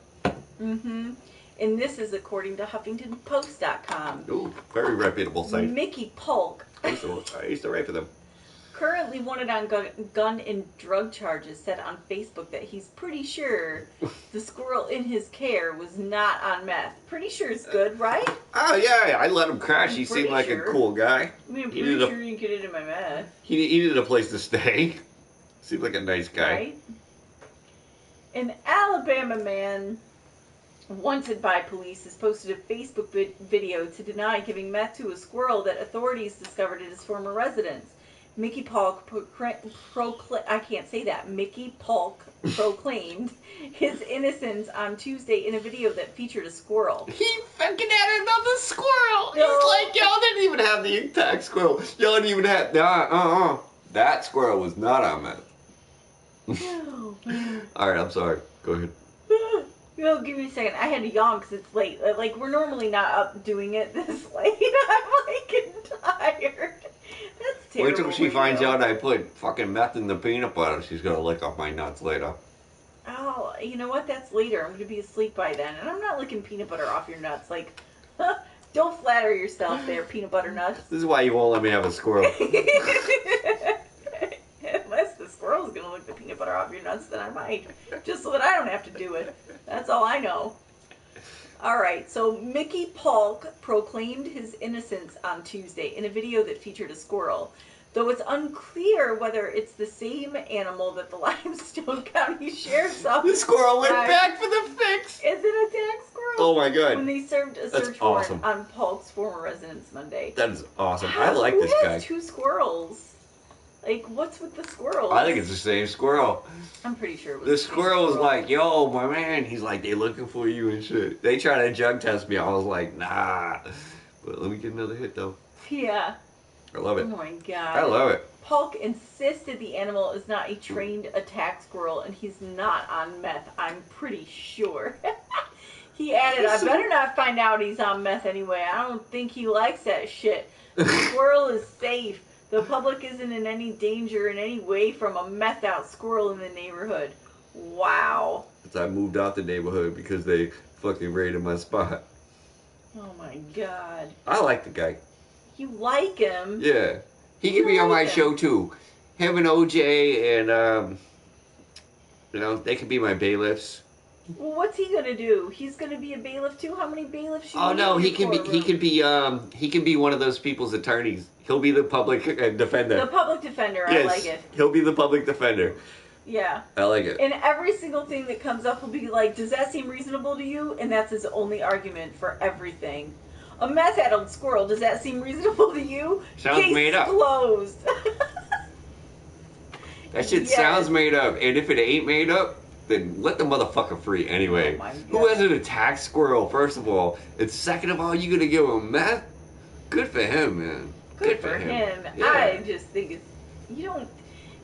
Mm-hmm. And this is according to HuffingtonPost.com. Ooh, very reputable site. Mickey Polk. I used to write for them. Currently wanted on gun and drug charges, said on Facebook that he's pretty sure the squirrel in his care was not on meth. Pretty sure it's good, right? Oh, yeah, I let him crash. He seemed like a cool guy. I mean, I'm pretty sure you can get into my meth. He needed a place to stay. Seemed like a nice guy. Right? An Alabama man wanted by police has posted a Facebook video to deny giving meth to a squirrel that authorities discovered at his former residence. Mickey Polk proclaimed his innocence on Tuesday in a video that featured a squirrel. He fucking had another squirrel. No. He's like, y'all didn't even have the intact squirrel. Y'all didn't even have that squirrel was not on meth. No. All right, I'm sorry. Go ahead. No, give me a second. I had to yawn because it's late. Like, we're normally not up doing it this late. I'm like getting tired. That's terrible. Wait till she finds out I put fucking meth in the peanut butter. She's gonna lick off my nuts later. Oh, you know what? That's later. I'm gonna be asleep by then, and I'm not licking peanut butter off your nuts. Like, don't flatter yourself there, peanut butter nuts. This is why you won't let me have a squirrel. Unless the squirrel's gonna lick the peanut butter off your nuts, then I might. Just so that I don't have to do it. That's all I know. Alright, so Mickey Polk proclaimed his innocence on Tuesday in a video that featured a squirrel. Though it's unclear whether it's the same animal that the Limestone County Sheriff's Office... The squirrel went back for the fix! Is it a tag squirrel? Oh my god. When they served a search warrant on Polk's former residence Monday. That is awesome. I like this guy. Who has 2 squirrels? Like, what's with the squirrels? I think it's the same squirrel. I'm pretty sure it was the squirrel was like, yo, my man. He's like, they looking for you and shit. They tried to drug test me. I was like, nah. But let me get another hit, though. Yeah. I love it. Oh, my God. I love it. Polk insisted the animal is not a trained attack squirrel, and he's not on meth. I'm pretty sure. He added, I better not find out he's on meth anyway. I don't think he likes that shit. The squirrel is safe. The public isn't in any danger in any way from a meth out squirrel in the neighborhood. Wow. I moved out the neighborhood because they fucking raided my spot. Oh my god. I like the guy. You like him? Yeah. He can be on my show too. Him and OJ and they can be my bailiffs. Well, what's he gonna do? He's gonna be a bailiff too? How many bailiffs? Oh no, he can be one of those people's attorneys. He'll be the public defender. The public defender, yes, I like it. He'll be the public defender. Yeah. I like it. And every single thing that comes up will be like, does that seem reasonable to you? And that's his only argument for everything. A meth-addled squirrel, does that seem reasonable to you? Sounds made up. Closed. That shit sounds made up. And if it ain't made up, then let the motherfucker free anyway. Oh who has an attack squirrel, first of all? And second of all, you gonna give him meth? Good for him, man. Good for him. Yeah. I just think it's... You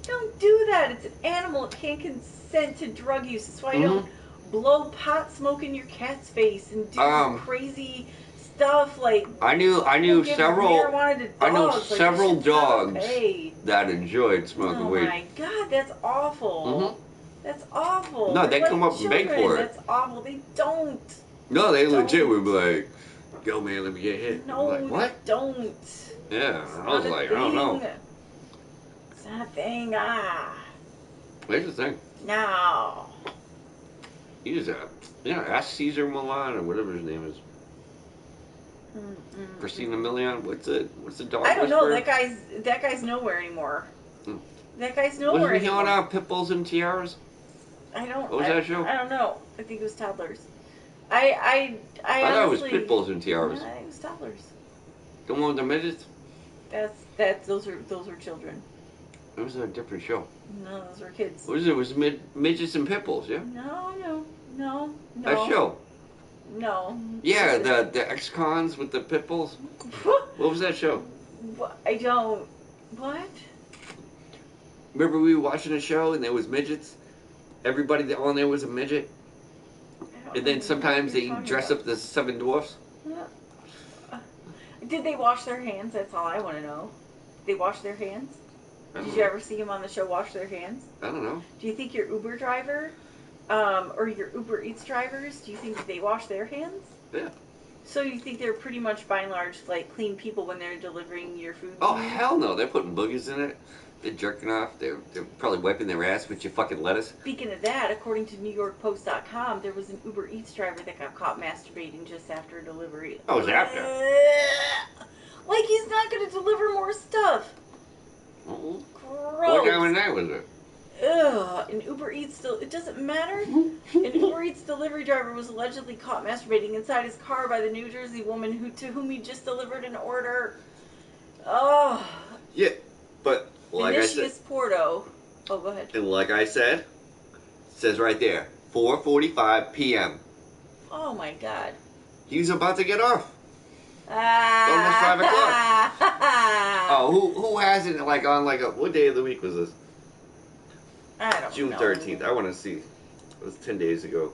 don't do that. It's an animal. It can't consent to drug use. That's why you don't blow pot smoke in your cat's face and do crazy stuff like... I knew several dogs that enjoyed smoking weed. Oh my god, that's awful. That's awful. No, they come up and beg for it. That's awful. They don't. No, they legit would be like, "Go, man, let me get hit." No, like, what? They don't. Yeah, I was like, I don't know. It's not a thing. Here's the thing. No. You just ask Caesar Milan or whatever his name is. Christina Milian. What's the dog? I don't know. That guy's nowhere anymore. That guy's nowhere Wasn't he anymore. on Pit Bulls and Tiaras? What was that show? I don't know. I think it was toddlers. I thought it was honestly... Pit Bulls and Tiaras. I think it was toddlers. The one with the midgets? Those are children. It was a different show. No, those were kids. What was it? It was midgets and pit bulls, yeah? No. That show? No. Yeah, the ex-cons with the pit bulls. What was that show? I don't... What? Remember we were watching a show and there was midgets? Everybody that on there was a midget? And then sometimes they dress up the seven dwarfs? Did they wash their hands? That's all I want to know. Did they wash their hands? Did you ever see them on the show wash their hands? I don't know. Do you think your Uber driver, or your Uber Eats drivers, do you think they wash their hands? Yeah. So you think they're pretty much, by and large, like clean people when they're delivering your food? Oh, hell no. They're putting boogers in it. They're jerking off. They're probably wiping their ass with your fucking lettuce. Speaking of that, according to NewYorkPost.com, there was an Uber Eats driver that got caught masturbating just after a delivery. Oh, it was after? Like he's not going to deliver more stuff. Gross. Gross. What kind of night was it? Ugh. An Uber Eats... It doesn't matter. An Uber Eats delivery driver was allegedly caught masturbating inside his car by the New Jersey woman to whom he just delivered an order. Oh. Yeah, but... Like Vinicius Porto. Oh, go ahead. And like I said, it says right there, 4:45 p.m. Oh my God. He was about to get off. Almost 5 o'clock. Oh, who hasn't like on like a what day of the week was this? I don't know. June 13th. I want to see. It was 10 days ago.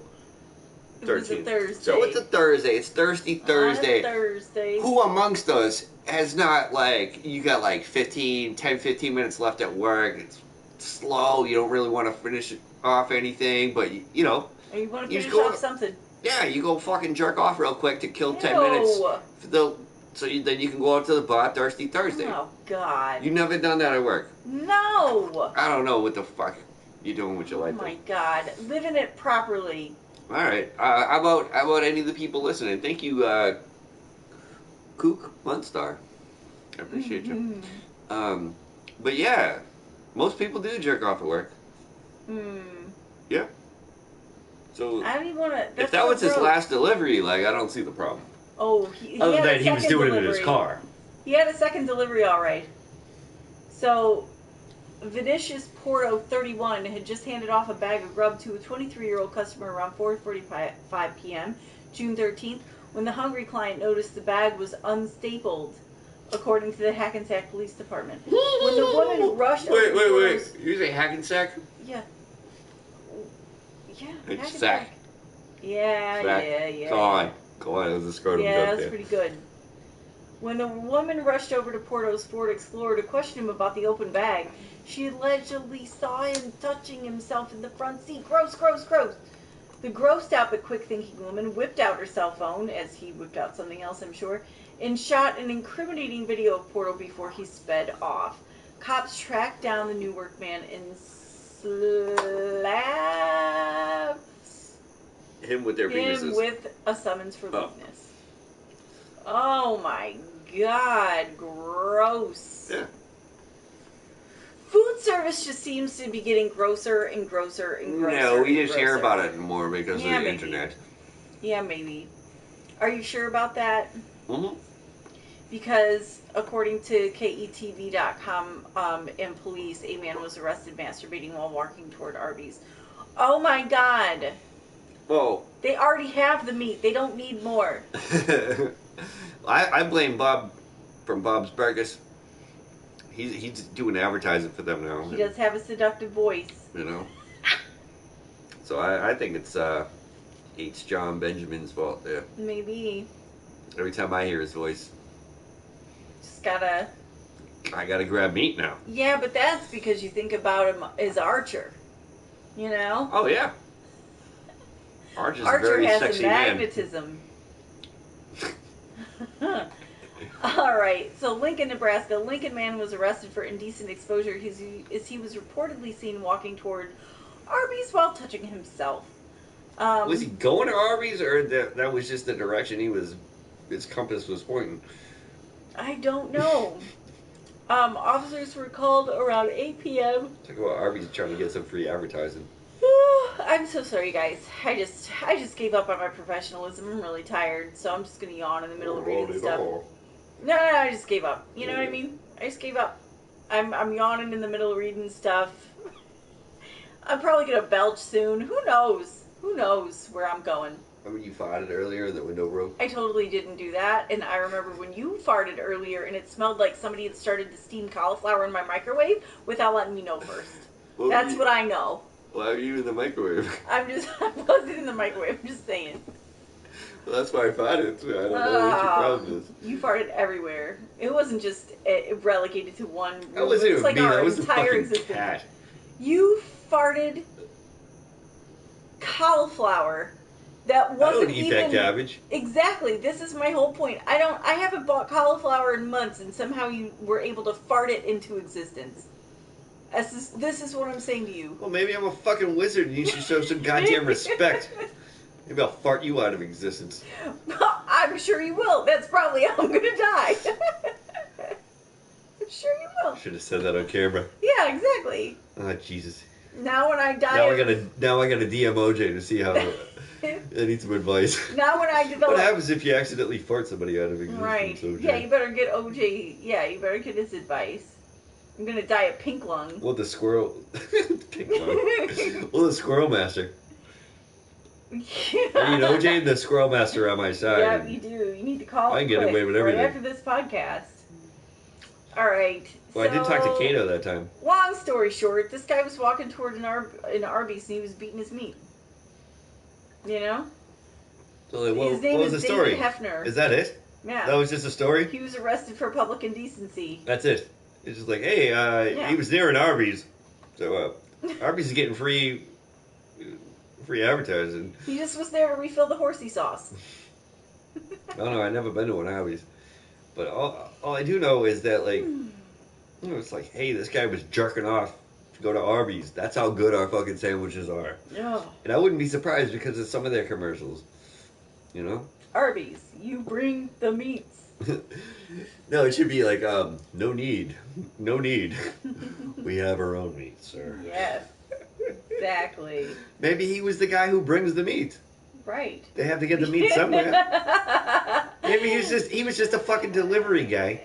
13th. It was a Thursday. So it's a Thursday. It's Thirsty Thursday. On a Thursday. Who amongst us has not like you got like 10, 15 minutes left at work? It's slow. You don't really want to finish off anything, but you know. Or you want to finish off something. Yeah, you go fucking jerk off real quick to kill 10 minutes. Then you can go out to the bar Thirsty Thursday. Oh, God. You never done that at work? No. I don't know what the fuck you're doing with your life. Oh, my God. Living it properly. All right. How about any of the people listening? Thank you, Kook Munstar. I appreciate you. But yeah, most people do jerk off at work. Yeah. So I don't even want to. If that was his last delivery, like I don't see the problem. Oh, he other had than he was doing delivery. it in his car. He had a second delivery, all right. So, Vinicius Porto, 31, had just handed off a bag of grub to a 23-year-old customer around 4:45 p.m., June 13th, when the hungry client noticed the bag was unstapled, according to the Hackensack Police Department. When the woman rushed over to Porto's... Wait. You say Hackensack? Yeah. Yeah, It's Hackensack. sack. Yeah. Go on. It was a scrotum Yeah, joke that's there. pretty good. When the woman rushed over to Porto's Ford Explorer to question him about the open bag, she allegedly saw him touching himself in the front seat. Gross. The grossed out but quick-thinking woman whipped out her cell phone, as he whipped out something else, I'm sure, and shot an incriminating video of Porto before he sped off. Cops tracked down the Newark man and slapped him with their penises. him with a summons for lewdness. Oh my God, gross. Yeah. Food service just seems to be getting grosser and grosser and grosser. No, we just hear about it more because of the internet. Yeah, maybe. Are you sure about that? Mm-hmm. Because according to KETV.com and police, a man was arrested masturbating while walking toward Arby's. Oh my God. Whoa. They already have the meat. They don't need more. I blame Bob from Bob's Burgers. He's doing advertising for them now. He does have a seductive voice. You know. So I think it's H. John Benjamin's fault there. Maybe. Every time I hear his voice, Just gotta... I gotta grab meat now. Yeah, but that's because you think about him as Archer. You know? Oh, yeah. Archer's Archer a very has sexy a man. magnetism. All right. So Lincoln, Nebraska. Lincoln man was arrested for indecent exposure as he was reportedly seen walking toward Arby's while touching himself. Was he going to Arby's, or that was just the direction his compass was pointing? I don't know. Officers were called around 8 p.m. Talk about Arby's trying to get some free advertising. I'm so sorry, guys. I just gave up on my professionalism. I'm really tired, so I'm just gonna yawn in the middle of reading stuff. No, I just gave up. You know what I mean? I just gave up. I'm yawning in the middle of reading stuff. I'm probably gonna belch soon. Who knows? Who knows where I'm going? Remember you farted earlier and the window broke? I totally didn't do that, and I remember when you farted earlier and it smelled like somebody had started to steam cauliflower in my microwave without letting me know first. Well, That's what I know. Why are you in the microwave? I wasn't in the microwave, I'm just saying. Well, that's why I farted, so I don't know what your problem is. You farted everywhere. It wasn't just relegated to one room. That wasn't it was like me, our that was the entire fucking existence. cat. You farted cauliflower that wasn't I don't eat even that cabbage. Exactly. This is my whole point. I haven't bought cauliflower in months, and somehow you were able to fart it into existence. This is what I'm saying to you. Well, maybe I'm a fucking wizard and you should show some goddamn respect. Maybe I'll fart you out of existence. I'm sure you will. That's probably how I'm gonna die. I'm sure you will. Should have said that on camera. Yeah, exactly. Oh, Jesus. Now when I die... Now I gotta DM OJ to see how... I need some advice. Now when I develop... What happens if you accidentally fart somebody out of existence, Right. OJ? Yeah, you better get OJ... Yeah, you better get his advice. I'm gonna die of pink lung. Well, the squirrel... pink lung. Well, the squirrel master. I need OJ and the squirrel master on my side. Yeah, you do. You need to call I can get quick, away with everything. right after this podcast. All right. Well, I did talk to Kato that time. Long story short, this guy was walking toward an Arby's and he was beating his meat. You know? So, his name what was is the story? David Hefner. Is that it? Yeah. That was just a story? He was arrested for public indecency. That's it. It's just like, hey, he was near an Arby's. So, Arby's is getting free advertising. He just was there to refill the horsey sauce. I don't know. I've never been to an Arby's. But all I do know is that, like, it's like, hey, this guy was jerking off to go to Arby's. That's how good our fucking sandwiches are. Yeah. And I wouldn't be surprised because of some of their commercials. You know? Arby's, you bring the meats. No, it should be like, no need. No need. We have our own meat, sir. Yes. Exactly. Maybe he was the guy who brings the meat. Right. They have to get the meat somewhere. Maybe he was just a fucking delivery guy.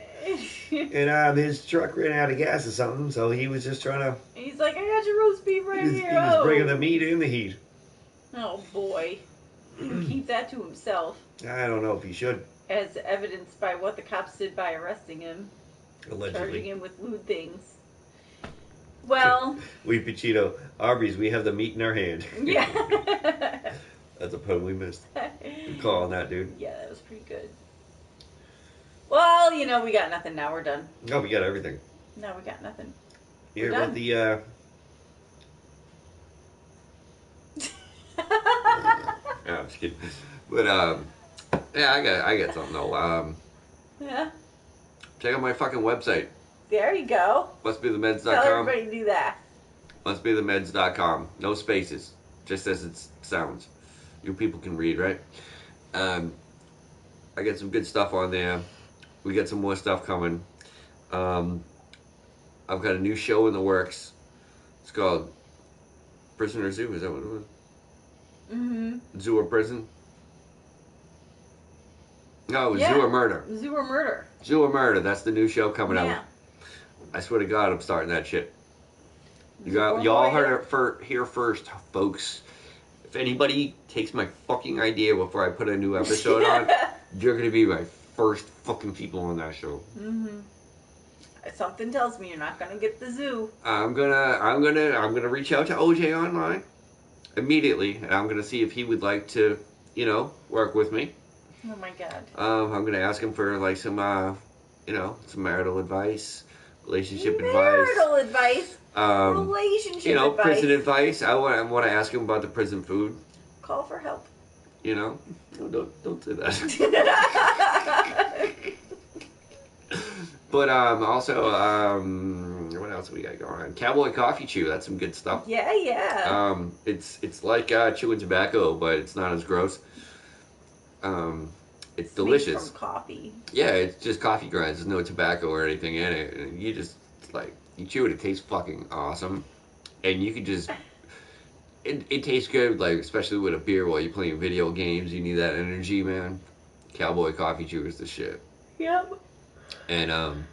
And his truck ran out of gas or something, so he was just trying to... He's like, I got your roast beef right here. He was bringing the meat and the heat. Oh, boy. He can keep that to himself. I don't know if he should. As evidenced by what the cops did by arresting him. Allegedly. Charging him with lewd things. Well... We Pacino, Arby's, we have the meat in our hand. Yeah. That's a pun we missed. Good call on that, dude. Yeah, that was pretty good. Well, you know, we got nothing now. We're done. No, we got everything. No, we got nothing. You hear about the, no, I'm just kidding. But, yeah, I got something though. Yeah. Check out my fucking website. There you go. Mustbethemeds.com. Tell everybody to do that. Mustbethemeds.com. No spaces. Just as it sounds. You people can read, right? I got some good stuff on there. We got some more stuff coming. I've got a new show in the works. It's called Prisoner Zoo. Is that what it was? Mm-hmm. Zoo or Prison? No, it was Zoo or Murder. Zoo or Murder. Zoo or Murder. That's the new show coming out. I swear to God, I'm starting that shit. Y'all heard it here first, folks. If anybody takes my fucking idea before I put a new episode on, you're gonna be my first fucking people on that show. Mm-hmm. Something tells me you're not gonna get the zoo. I'm gonna reach out to OJ online immediately, and I'm gonna see if he would like to, work with me. Oh my God. I'm gonna ask him for like some marital advice, relationship advice. Marital advice. Relationship advice. Prison advice. I want to ask him about the prison food. Call for help. No, don't say that. But also, what else we got going on? Cowboy Coffee Chew. That's some good stuff. Yeah. It's like chewing tobacco, but it's not as gross. It's delicious. Made from coffee. Yeah, it's just coffee grinds. There's no tobacco or anything in it. And you just, like, you chew it. It tastes fucking awesome. And you can just... It tastes good, like, especially with a beer while you're playing video games. You need that energy, man. Cowboy Coffee Chew is the shit. Yep. And,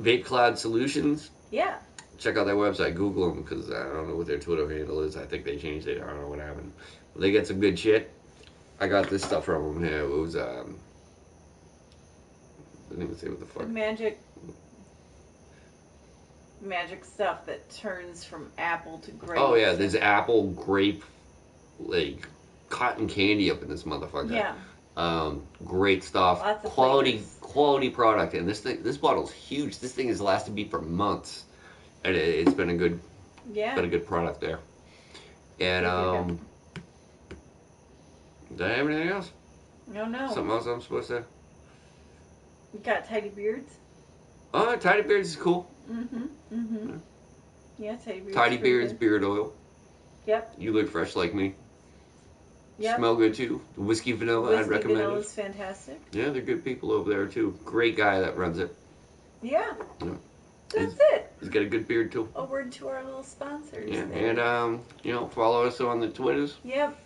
Vape Cloud Solutions. Yeah. Check out their website. Google them, because I don't know what their Twitter handle is. I think they changed it. I don't know what happened. But they get some good shit. I got this stuff from them here. It was, I didn't even say what the fuck. Magic stuff that turns from apple to grape. Oh, yeah. There's apple, grape, like, cotton candy up in this motherfucker. Yeah. Great stuff. Lots of quality product. And this bottle's huge. This thing has lasted me for months. And it's been a good, product there. And, did I have anything else? No. Something else I'm supposed to? You got Tidy Beards? Oh, Tidy Beards is cool. Yeah, Tidy Beards. Tidy Beards beard oil. Yep. You look fresh like me. Yep. Smell good too. Whiskey vanilla, I'd recommend it. Vanilla's fantastic. Yeah, they're good people over there too. Great guy that runs it. Yeah. That's it. He's got a good beard too. A word to our little sponsors. Yeah, there. and follow us on the Twitters. Yep.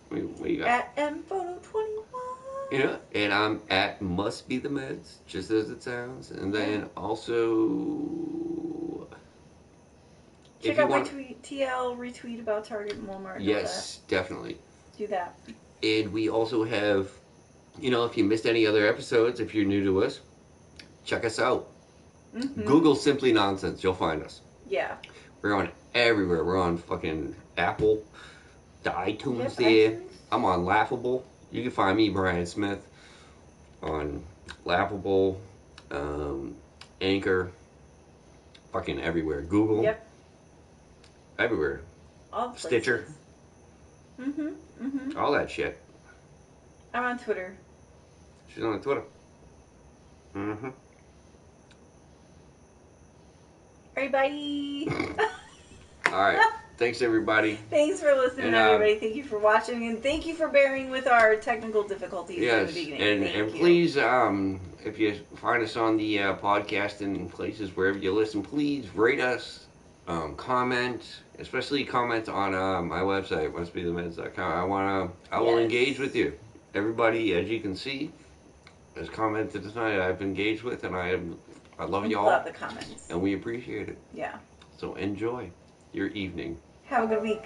What you got? At MPhoto21. Yeah, and I'm at Must Be the Meds, just as it sounds. And then also check out my TL retweet about Target and Walmart. Yes, definitely. Do that. And we also have, if you missed any other episodes, if you're new to us, check us out. Google Simply Nonsense, you'll find us. Yeah. We're on everywhere. We're on fucking Apple, the iTunes there. iTunes. I'm on Laughable. You can find me, Brian Smith, on Laughable, Anchor, fucking everywhere. Google. Yep. Everywhere. All the places. Stitcher. All that shit. I'm on Twitter. She's on Twitter. Alright, bye. Alright. Thanks, everybody. Thanks for listening, everybody. Thank you for watching, and thank you for bearing with our technical difficulties in the beginning. And please, if you find us on the podcast and places wherever you listen, please rate us, comment, especially comment on my website, mustbethemeds.com. I will engage with you. Everybody, as you can see, has commented tonight. I've engaged with, and I love you all. Love the comments, and we appreciate it. Yeah. So enjoy your evening. Have a good week.